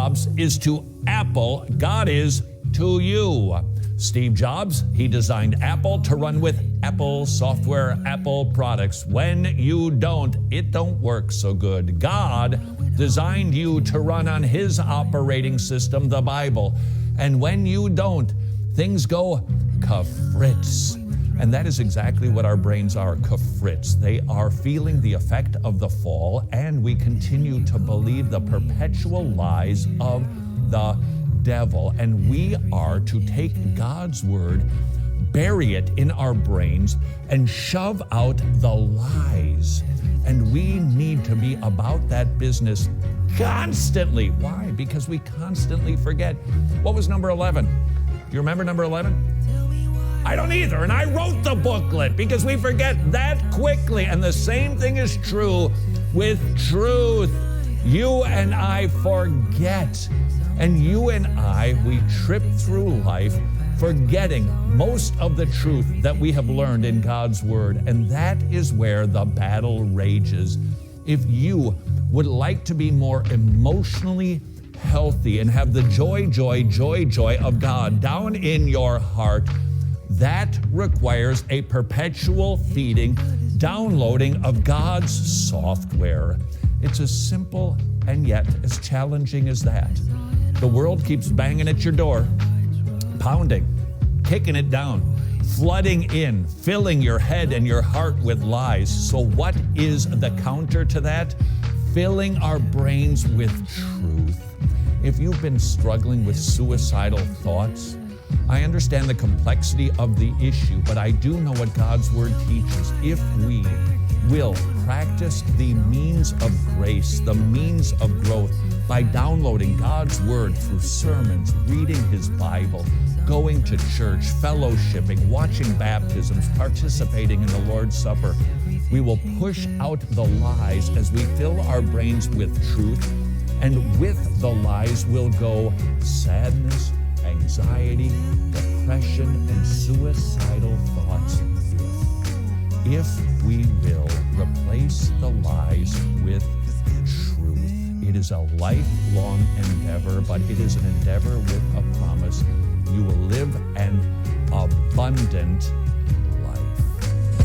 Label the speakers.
Speaker 1: Jobs is to Apple, God is to you. Steve Jobs, he designed Apple to run with Apple software, Apple products. When you don't, it don't work so good. God designed you to run on his operating system, the Bible. And when you don't, things go kafritz. And that is exactly what our brains are, kafritz. They are feeling the effect of the fall, and we continue to believe the perpetual lies of the devil. And we are to take God's word, bury it in our brains, and shove out the lies. And we need to be about that business constantly. Why? Because we constantly forget. What was number 11? Do you remember number 11? I don't either, and I wrote the booklet because we forget that quickly. And the same thing is true with truth. You and I forget. And you and I, we trip through life forgetting most of the truth that we have learned in God's Word. And that is where the battle rages. If you would like to be more emotionally healthy and have the joy of God down in your heart, that requires a perpetual feeding, downloading of God's software. It's as simple and yet as challenging as that. The world keeps banging at your door, pounding, kicking it down, flooding in, filling your head and your heart with lies. So what is the counter to that? Filling our brains with truth. If you've been struggling with suicidal thoughts, I understand the complexity of the issue, but I do know what God's Word teaches. If we will practice the means of grace, the means of growth, by downloading God's Word through sermons, reading His Bible, going to church, fellowshipping, watching baptisms, participating in the Lord's Supper, we will push out the lies as we fill our brains with truth, and with the lies will go sadness, anxiety, depression, and suicidal thoughts. If we will replace the lies with truth. It is a lifelong endeavor, but it is an endeavor with a promise. You will live an abundant